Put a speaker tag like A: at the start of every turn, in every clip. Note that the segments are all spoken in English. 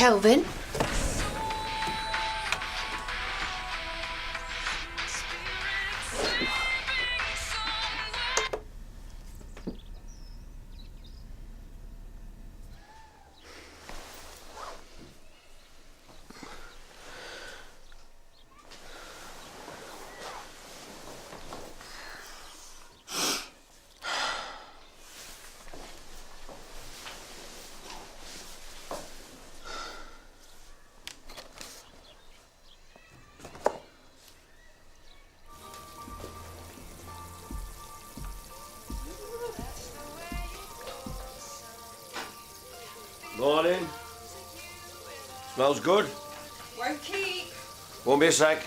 A: Kelvin.
B: Morning. Smells good.
C: Won't keep.
B: Won't be a sec.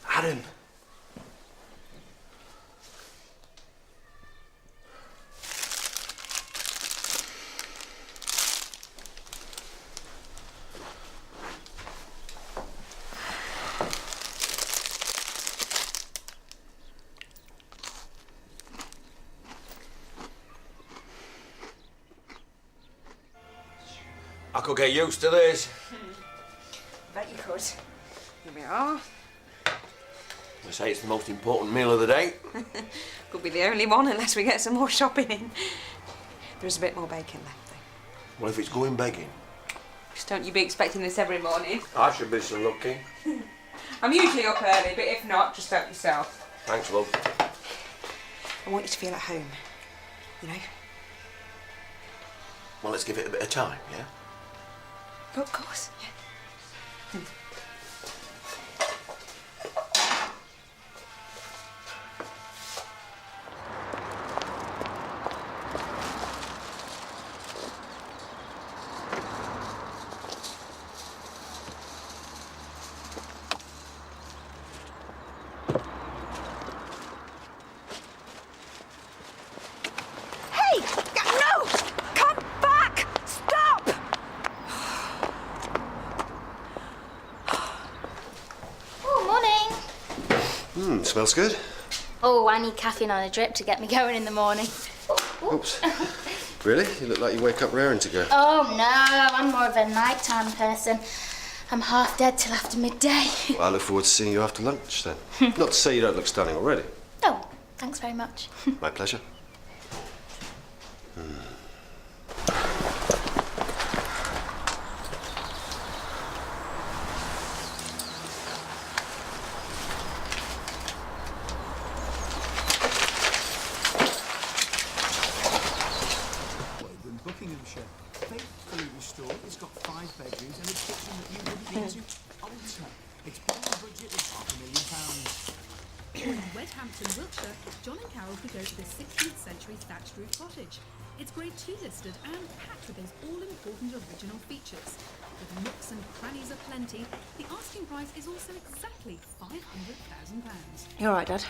B: Adam. I could get used to this.
C: Bet you could. Here we are.
B: They say it's the most important meal of the day.
C: Could be the only one unless we get some more shopping in. There's a bit more bacon left though.
B: What if it's going begging?
C: Just don't you be expecting this every morning.
B: I should be so lucky.
C: I'm usually up early, but if not, just help yourself.
B: Thanks, love.
C: I want you to feel at home, you know?
B: Well, let's give it a bit of time, yeah?
C: Of course, yeah.
D: Smells good.
E: Oh, I need caffeine on a drip to get me going in the morning.
D: Oops. Really? You look like you wake up raring to go.
E: Oh, no, I'm more of a nighttime person. I'm half dead till after midday.
D: Well, I look forward to seeing you after lunch, then. Not to say you don't look stunning already.
E: Oh, thanks very much.
D: My pleasure.
F: Buckinghamshire, faithfully restored. It's got 5 bedrooms and a kitchen that you wouldn't need to alter. Its building budget is £500,000.
G: In Wedhampton, Wiltshire, John and Carol could go to this 16th century thatched roof cottage. It's Grade 2 listed and packed with those all-important original features. With nooks and crannies aplenty, the asking price is also exactly £500,000.
C: You all right, Dad?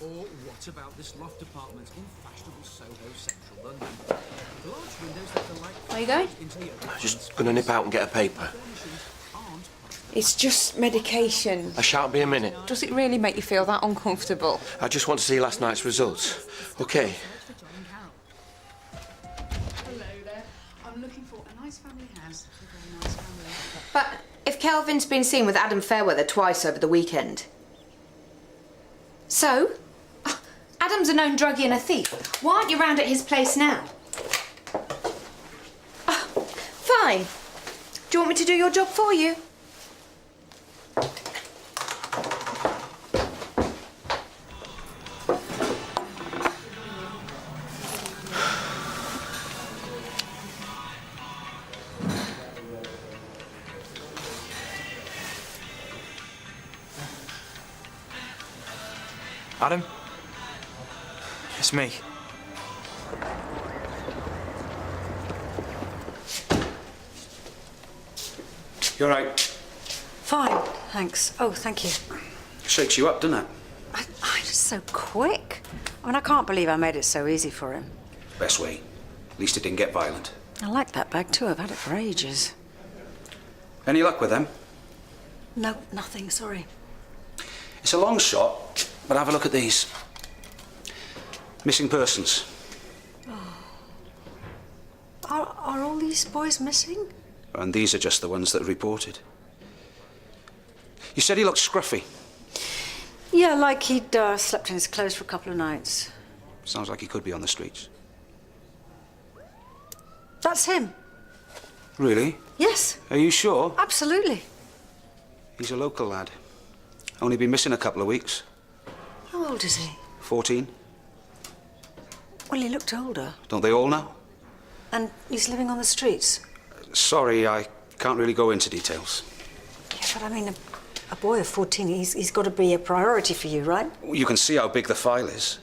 F: Or what about this loft apartment in fashionable Soho, central London? The large windows let the light
C: Where are you going?
F: into the open.
B: Just gonna nip out and get a paper.
C: It's just medication.
B: I shan't be a minute.
C: Does it really make you feel that uncomfortable?
B: I just want to see last night's results. Okay.
G: Hello there. I'm looking for a nice family house. A very nice family.
A: But if Kelvin's been seen with Adam Fairweather twice over the weekend. So? Adam's a known druggie and a thief. Why aren't you round at his place now? Fine. Do you want me to do your job for you?
H: Adam? It's me.
D: You all right?
I: Fine, thanks. Oh, thank you.
D: Shakes you up, doesn't it?
I: I just so quick. I mean, I can't believe I made it so easy for him.
D: Best way. At least it didn't get violent.
I: I like that bag too. I've had it for ages.
D: Any luck with them?
I: No, nothing, sorry.
J: It's a long shot, but have a look at these. Missing persons.
I: Are all these boys missing?
J: And these are just the ones that are reported. You said he looked scruffy.
I: Yeah, like he'd slept in his clothes for a couple of nights.
J: Sounds like he could be on the streets.
I: That's him.
J: Really?
I: Yes,
J: Are you sure?
I: absolutely.
J: He's a local lad. Only been missing a couple of weeks.
I: How old is he?
J: 14.
I: Well, he looked older.
J: Don't they all now?
I: And he's living on the streets.
J: Sorry, I can't really go into details.
I: Yeah, but I mean, a boy of 14, he's got to be a priority for you, right?
J: You can see how big the file is.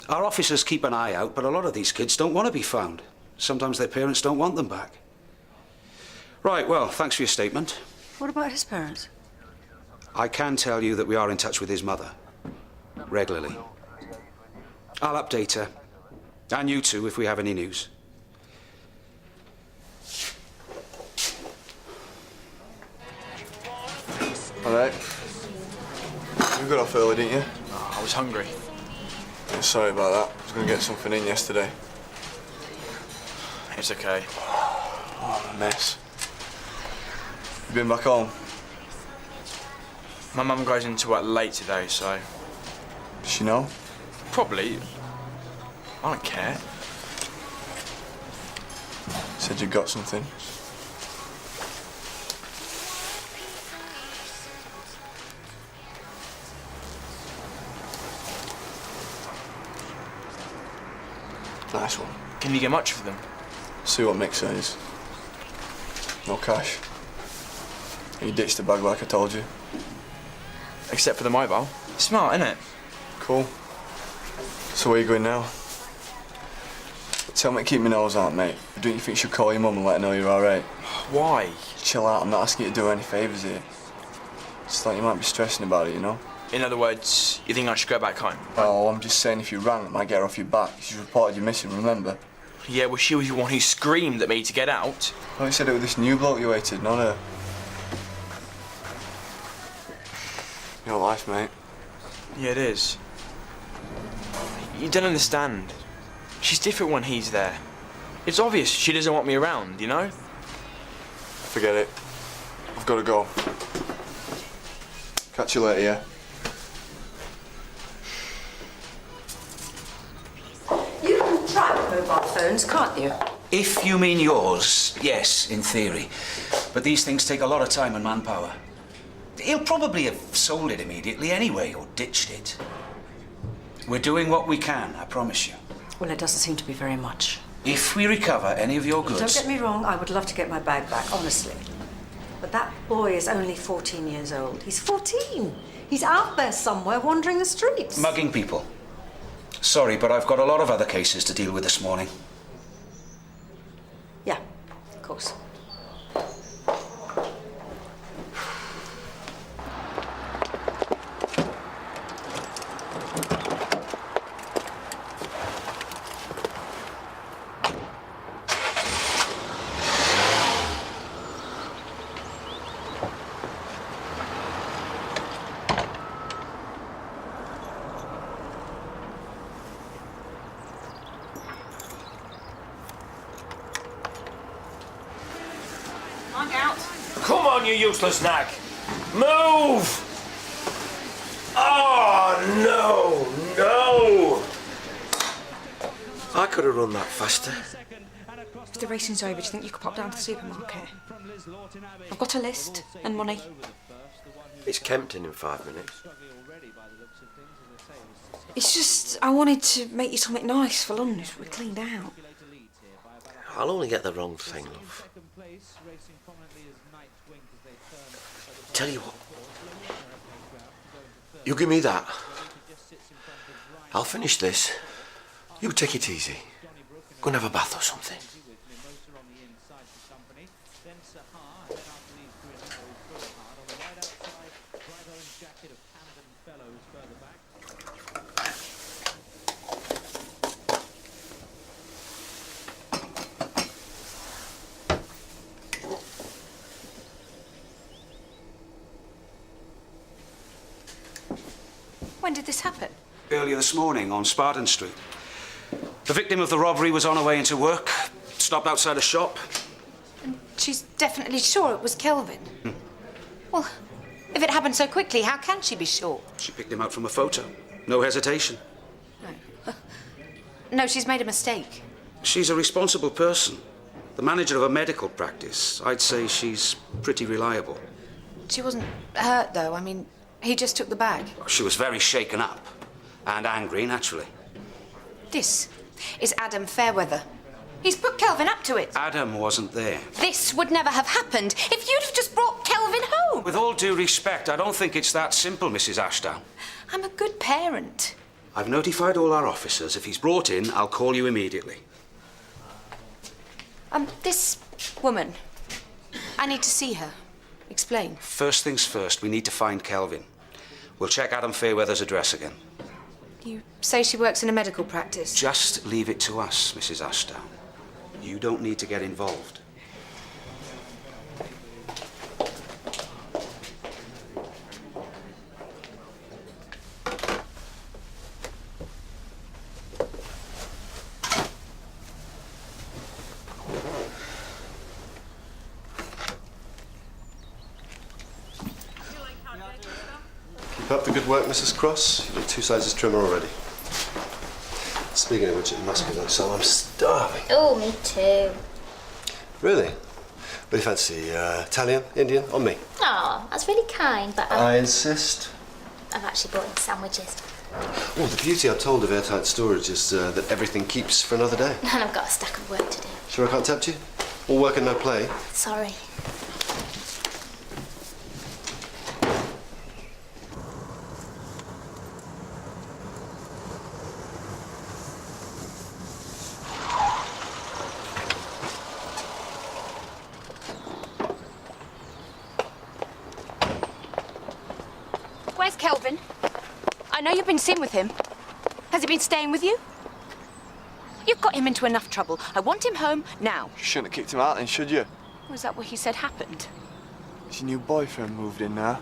J: Our officers keep an eye out, but a lot of these kids don't want to be found. Sometimes their parents don't want them back. Right, well, thanks for your statement.
I: What about his parents?
J: I can tell you that we are in touch with his mother. Regularly. I'll update her. And you too, if we have any news.
K: All right. You got off early, didn't you?
H: I was hungry.
K: Yeah, sorry about that. I was going to get something in yesterday.
H: It's okay.
K: Oh, a mess. You been back home?
H: My mum goes into work late today, so...
K: Does she know?
H: Probably. I don't care.
K: Said you got something. Nice one.
H: Can you get much for them?
K: See what Mick says. No cash. You ditched the bag like I told you.
H: Except for the mobile. Smart, innit?
K: Cool. So where you going now? Tell me to keep my nose out, mate. Don't you think you should call your mum and let her know you're alright?
H: Why?
K: Chill out, I'm not asking you to do any favours here. Just thought you might be stressing about it, you know?
H: In other words, you think I should go back home?
K: Oh, I'm just saying if you rang, it might get her off your back. She's reported you missing, remember?
H: Yeah, well, she was the one who screamed at me to get out.
K: Oh, you said it with this new bloke you waited, not her. Your life, mate.
H: Yeah, it is. You don't understand. She's different when he's there. It's obvious she doesn't want me around, you know?
K: Forget it. I've got to go. Catch you later, yeah?
I: You can track mobile phones, can't you?
J: If you mean yours, yes, in theory. But these things take a lot of time and manpower. He'll probably have sold it immediately anyway, or ditched it. We're doing what we can, I promise you.
I: Well, it doesn't seem to be very much.
J: If we recover any of your goods...
I: Don't get me wrong, I would love to get my bag back, honestly. But that boy is only 14 years old. He's 14. He's out there somewhere wandering the streets.
J: Mugging people. Sorry, but I've got a lot of other cases to deal with this morning.
I: Yeah, of course.
B: Come on, you useless nag! Move! Oh, no, no! I could have run that faster.
C: If the racing's over, do you think you could pop down to the supermarket? I've got a list and money.
B: It's Kempton in 5 minutes.
C: It's just, I wanted to make you something nice for lunch. We're cleaned out.
B: I'll only get the wrong thing, love. Tell you what. You give me that. I'll finish this. You take it easy. Go and have a bath or something.
A: When did this happen?
J: Earlier this morning on Spartan Street. The victim of the robbery was on her way into work, stopped outside a shop.
A: And she's definitely sure it was Kelvin? Well, if it happened so quickly, how can she be sure?
J: She picked him out from a photo. No hesitation.
A: No, she's made a mistake.
J: She's a responsible person. The manager of a medical practice. I'd say she's pretty reliable.
A: She wasn't hurt, though. I mean, he just took the bag.
J: She was very shaken up. And angry, naturally.
A: This is Adam Fairweather. He's put Kelvin up to it.
J: Adam wasn't there.
A: This would never have happened if you'd have just brought Kelvin home.
J: With all due respect, I don't think it's that simple, Mrs. Ashdown.
A: I'm a good parent.
J: I've notified all our officers. If he's brought in, I'll call you immediately.
A: This woman, I need to see her. Explain.
J: First things first, we need to find Kelvin. We'll check Adam Fairweather's address again.
A: You say she works in a medical practice?
J: Just leave it to us, Mrs. Ashdown. You don't need to get involved.
D: Keep up the good work, Mrs. Cross. You look 2 sizes trimmer already. Speaking of which, it must be like so. I'm starving.
E: Oh, me too.
D: Really? What do you fancy? Italian? Indian? On me?
E: Oh, that's really kind, but
D: I insist.
E: I've actually brought in sandwiches.
D: Oh, the beauty, I'm told, of airtight storage is that everything keeps for another day.
E: And I've got a stack of work to do.
D: Sure I can't tempt you? All work and no play?
E: Sorry.
A: Where's Kelvin? I know you've been seen with him. Has he been staying with you? You've got him into enough trouble. I want him home now.
K: You shouldn't have kicked him out then, should you?
A: Was that what he said happened?
K: Has your new boyfriend moved in now?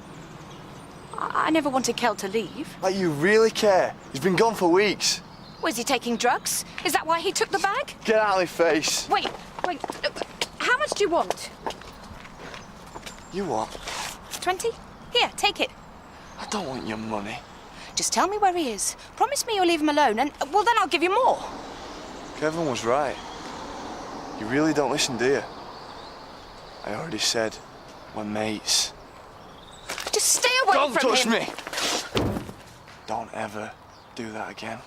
A: I never wanted Kel to leave.
K: Like, you really care? He's been gone for weeks.
A: Was he taking drugs? Is that why he took the bag?
K: Get out of my face.
A: Wait. How much do you want?
K: You what?
A: 20? Here, take it.
K: I don't want your money.
A: Just tell me where he is. Promise me you'll leave him alone, and, well, then I'll give you more.
K: Kevin was right. You really don't listen, do you? I already said we're mates.
A: Just stay away
K: Don't
A: from
K: touch
A: him.
K: me! Don't ever do that again.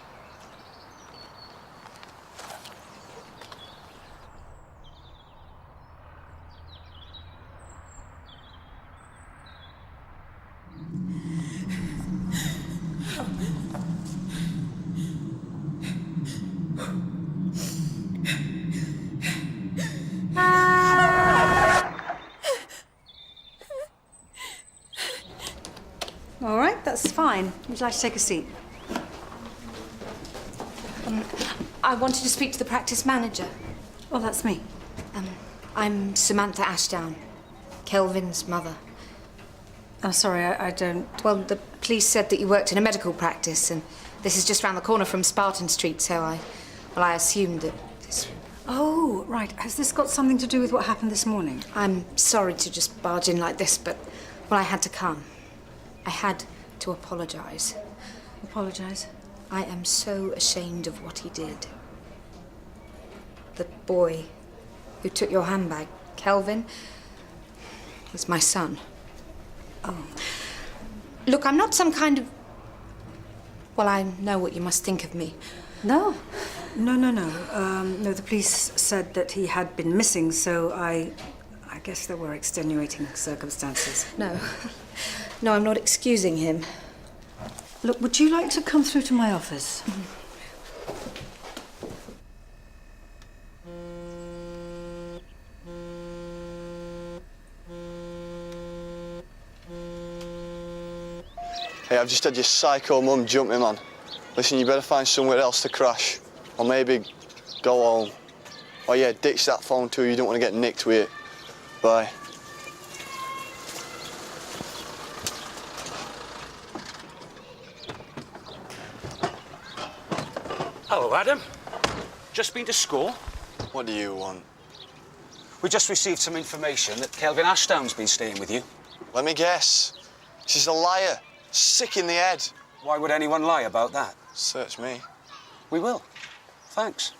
I: All right, that's fine. Would you like to take a seat?
A: I wanted to speak to the practice manager.
I: Oh, that's me.
A: I'm Samantha Ashdown, Kelvin's mother.
I: Oh, sorry, I don't...
A: Well, the police said that you worked in a medical practice, and this is just round the corner from Spartan Street, so I assumed that this...
I: Oh, right. Has this got something to do with what happened this morning?
A: I'm sorry to just barge in like this, but, well, I had to come. I had to apologise.
I: Apologise?
A: I am so ashamed of what he did. The boy who took your handbag, Kelvin, was my son.
I: Oh.
A: Look, I'm not some kind of... Well, I know what you must think of me.
I: No. No, the police said that he had been missing, so I guess there were extenuating circumstances.
A: No. No, I'm not excusing him.
I: Look, would you like to come through to my office?
K: Hey, I've just had your psycho mum jump me, man. Listen, you better find somewhere else to crash. Or maybe go home. Oh yeah, ditch that phone too, you don't want to get nicked with it. Bye.
J: Hello, Adam. Just been to school?
K: What do you want?
J: We just received some information that Kelvin Ashdown's been staying with you.
K: Let me guess. She's a liar. Sick in the head.
J: Why would anyone lie about that?
K: Search me.
J: We will. Thanks.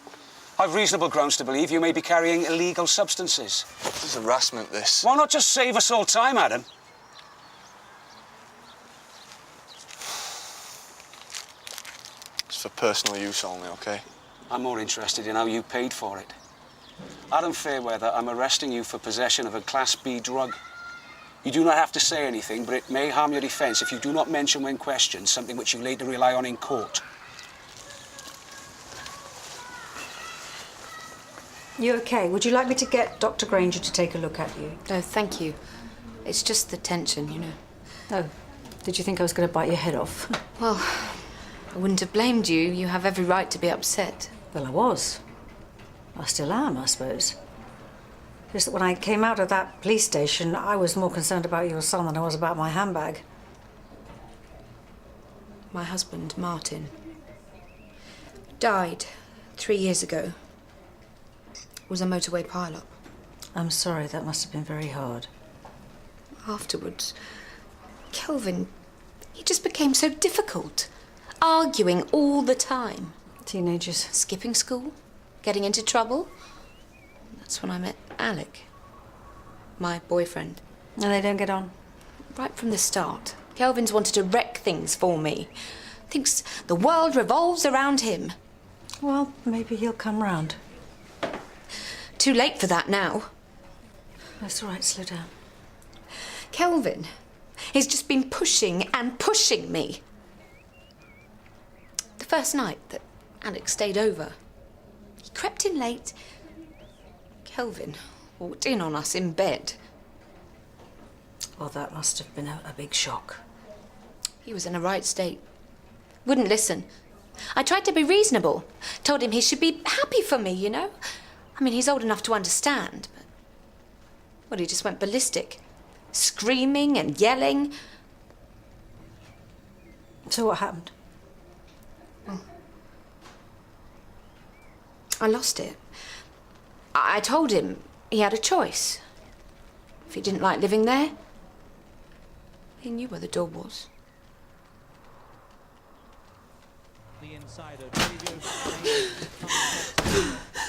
J: I've reasonable grounds to believe you may be carrying illegal substances.
K: This is harassment, this.
J: Why not just save us all time, Adam?
K: It's for personal use only, okay?
J: I'm more interested in how you paid for it. Adam Fairweather, I'm arresting you for possession of a Class B drug. You do not have to say anything, but it may harm your defence if you do not mention when questioned something which you later rely on in court.
I: You okay? Would you like me to get Dr. Granger to take a look at you?
A: No, thank you. It's just the tension, you know.
I: Oh, did you think I was going to bite your head off?
A: Well, I wouldn't have blamed you. You have every right to be upset.
I: Well, I was. I still am, I suppose. Just that when I came out of that police station, I was more concerned about your son than I was about my handbag.
A: My husband, Martin, died 3 years ago. Was a motorway pile-up.
I: I'm sorry, that must have been very hard.
A: Afterwards, Kelvin, he just became so difficult. Arguing all the time.
I: Teenagers.
A: Skipping school, getting into trouble. That's when I met Alec, my boyfriend.
I: And they don't get on?
A: Right from the start. Kelvin's wanted to wreck things for me. Thinks the world revolves around him.
I: Well, maybe he'll come round.
A: Too late for that now.
I: That's all right, slow down.
A: Kelvin, he's just been pushing and pushing me. The first night that Alex stayed over, he crept in late. Kelvin walked in on us in bed.
I: Well, that must have been a big shock.
A: He was in a right state. Wouldn't listen. I tried to be reasonable. Told him he should be happy for me, you know? I mean, he's old enough to understand, but... Well, he just went ballistic. Screaming and yelling.
I: So what happened?
A: I lost it. I told him he had a choice. If he didn't like living there, he knew where the door was.
F: The insider,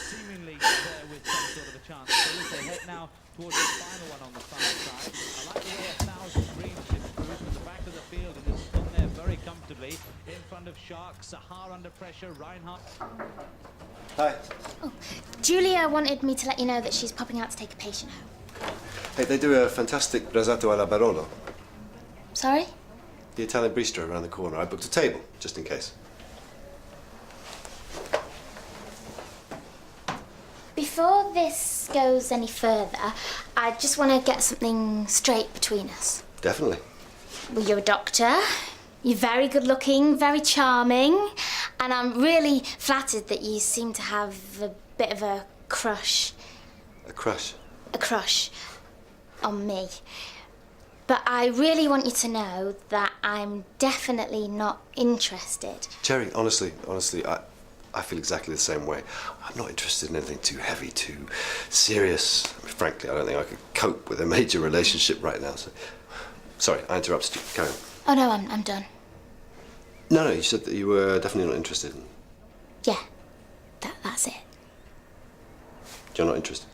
F: seemingly there with some sort of a chance. So as they head now towards the final one on the far side. I like the way 1,000 green ships cruise from the back of the field and it's done there very comfortably in front of Shark, Sahar under pressure, Reinhardt.
D: Hi.
E: Oh, Julia wanted me to let you know that she's popping out to take a patient home.
D: Hey, they do a fantastic brasato alla Barolo.
E: Sorry?
D: The Italian bistro around the corner. I booked a table, just in case.
E: Before this goes any further, I just want to get something straight between us.
D: Definitely.
E: Well, you're a doctor. You're very good looking, very charming, and I'm really flattered that you seem to have a bit of a crush.
D: A crush?
E: A crush on me. But I really want you to know that I'm definitely not interested.
D: Cherry, honestly, I feel exactly the same way. I'm not interested in anything too heavy, too serious. I mean, frankly, I don't think I could cope with a major relationship right now. So, sorry, I interrupted you. Carry on.
E: Oh no, I'm done.
D: No, you said that you were definitely not interested.
E: Yeah, that's it.
D: You're not interested?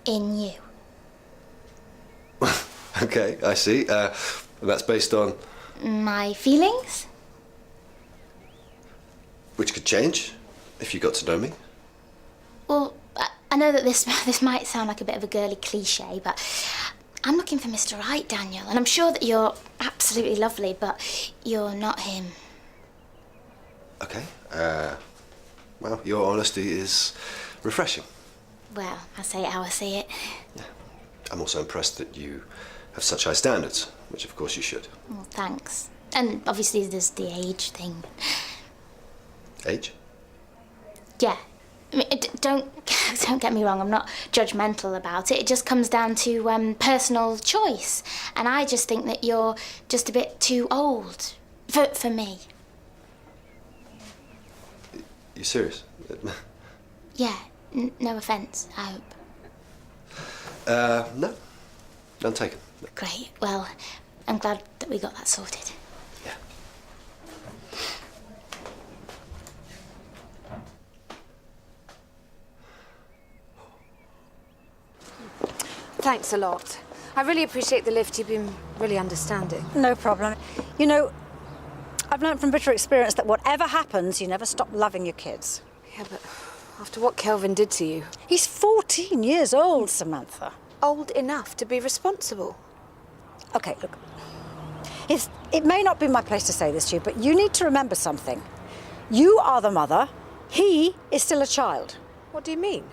E: In you.
D: Okay, I see. That's based on...
E: My feelings?
D: Which could change if you got to know me.
E: Well, I know that this might sound like a bit of a girly cliche, but I'm looking for Mr. Right, Daniel, and I'm sure that you're absolutely lovely, but you're not him.
D: Okay. Well, your honesty is refreshing.
E: Well, I say it how I see it.
D: Yeah. I'm also impressed that you have such high standards, which of course you should.
E: Well, thanks. And obviously there's the age thing.
D: Age?
E: Yeah. I mean, don't get me wrong, I'm not judgmental about it. It just comes down to personal choice. And I just think that you're just a bit too old for me.
D: You serious?
E: Yeah, no offence, I hope.
D: No. None taken. No.
E: Great, well, I'm glad that we got that sorted.
D: Yeah.
A: Thanks a lot. I really appreciate the lift. You've been really understanding.
I: No problem. You know, I've learned from bitter experience that whatever happens, you never stop loving your kids.
A: Yeah, but after what Kelvin did to you...
I: He's 14 years old, Samantha.
A: Old enough to be responsible.
I: OK, look. It may not be my place to say this to you, but you need to remember something. You are the mother. He is still a child.
A: What do you mean?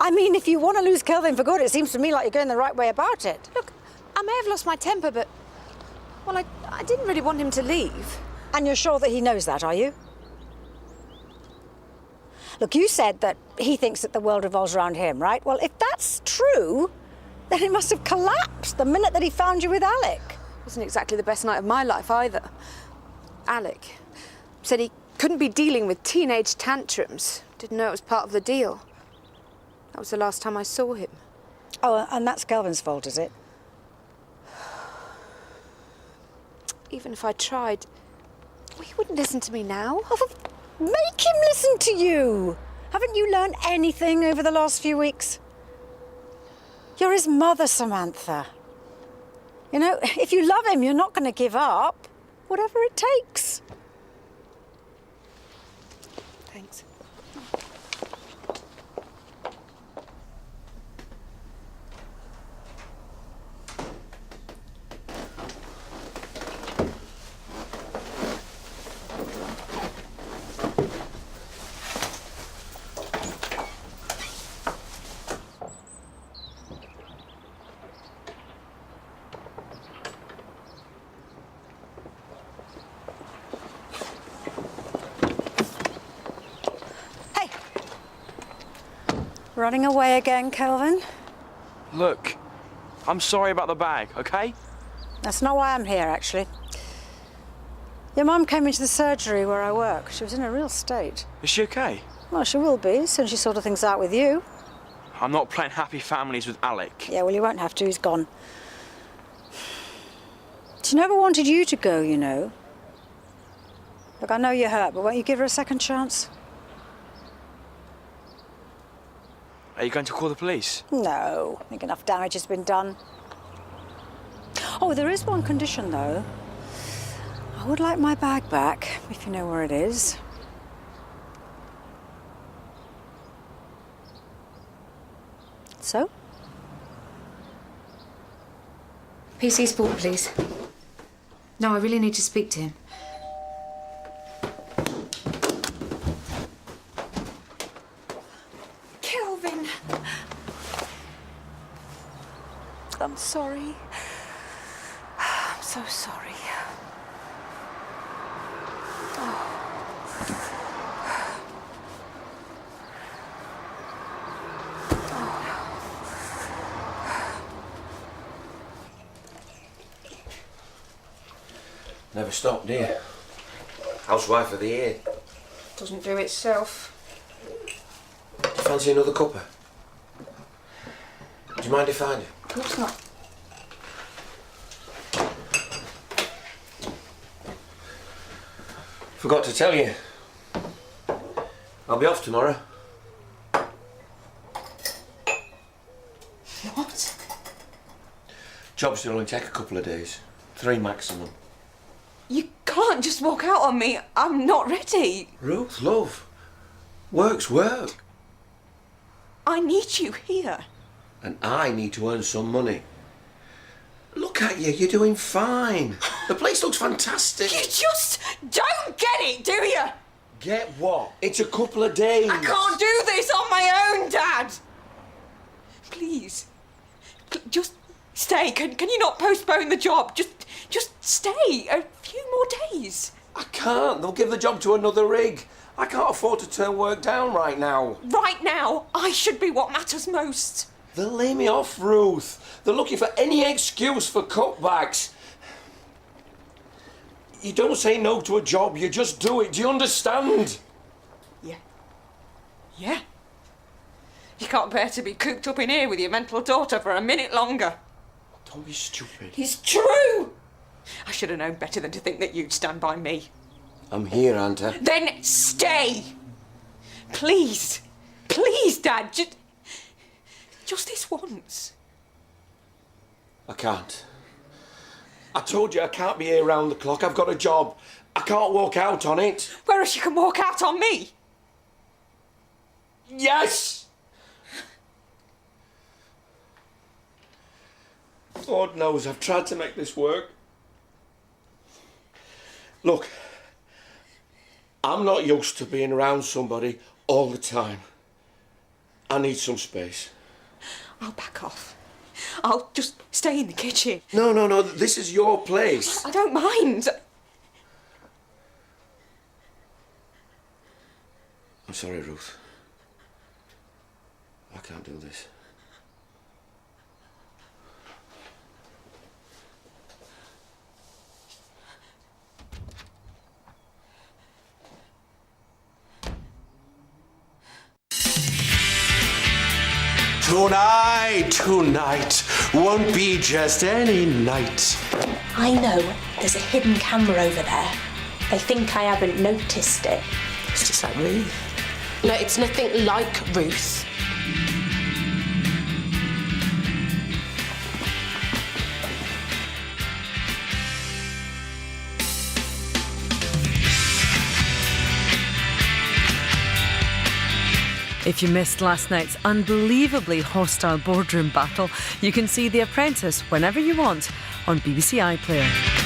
I: I mean, if you want to lose Kelvin for good, it seems to me like you're going the right way about it.
A: Look, I may have lost my temper, but... Well, I didn't really want him to leave.
I: And you're sure that he knows that, are you? Look, you said that he thinks that the world revolves around him, right? Well, if that's true, then it must have collapsed the minute that he found you with Alec.
A: Wasn't exactly the best night of my life either. Alec said he couldn't be dealing with teenage tantrums. Didn't know it was part of the deal. That was the last time I saw him.
I: Oh, and that's Kelvin's fault, is it?
A: Even if I tried, well, he wouldn't listen to me now.
I: Oh, make him listen to you. Haven't you learned anything over the last few weeks? You're his mother, Samantha. You know, if you love him, you're not going to give up. Whatever it takes.
A: Thanks.
I: Running away again, Kelvin?
H: Look, I'm sorry about the bag, OK?
I: That's not why I'm here, actually. Your mum came into the surgery where I work. She was in a real state.
H: Is she OK?
I: Well, she will be, as soon as she sorted things out with you.
H: I'm not playing happy families with Alec.
I: Yeah, well, you won't have to. He's gone. She never wanted you to go, you know. Look, I know you're hurt, but won't you give her a second chance?
H: Are you going to call the police?
I: No, I think enough damage has been done. Oh, there is one condition, though. I would like my bag back, if you know where it is. So?
A: PC Sport, please. No, I really need to speak to him. Kelvin! I'm sorry. I'm so sorry.
B: Never stop, do you? Housewife of the year.
C: Doesn't do itself.
B: Do you fancy another cuppa? Do you mind if I do?
C: Of course not.
B: Forgot to tell you. I'll be off tomorrow.
C: What?
B: Job should only take a couple of days. 3 maximum.
C: You can't just walk out on me. I'm not ready.
B: Ruth, love. Work's work.
C: I need you here.
B: And I need to earn some money. Look at you, you're doing fine. The place looks fantastic.
C: You just don't get it, do you?
B: Get what? It's a couple of days.
C: I can't do this on my own, Dad. Please. Just stay. Can you not postpone the job? Just stay a few more days.
B: I can't. They'll give the job to another rig. I can't afford to turn work down right now.
C: Right now, I should be what matters most.
B: They'll lay me off, Ruth. They're looking for any excuse for cutbacks. You don't say no to a job, you just do it. Do you understand?
C: Yeah. Yeah. You can't bear to be cooped up in here with your mental daughter for a minute longer.
B: Don't be stupid.
C: It's true! I should have known better than to think that you'd stand by me.
B: I'm here, aren't I?
C: Then stay! Please. Please, Dad. Just this once.
B: I can't. I told you I can't be here round the clock. I've got a job. I can't walk out on it.
C: Whereas you can walk out on me.
B: Yes! Lord knows I've tried to make this work. Look, I'm not used to being around somebody all the time. I need some space.
C: I'll back off. I'll just stay in the kitchen.
B: No, this is your place.
C: I don't mind.
B: I'm sorry, Ruth. I can't do this. Tonight won't be just any night.
L: I know there's a hidden camera over there. They think I haven't noticed it.
M: It's just like Ruth. No, it's nothing like Ruth.
N: If you missed last night's unbelievably hostile boardroom battle, you can see The Apprentice whenever you want on BBC iPlayer.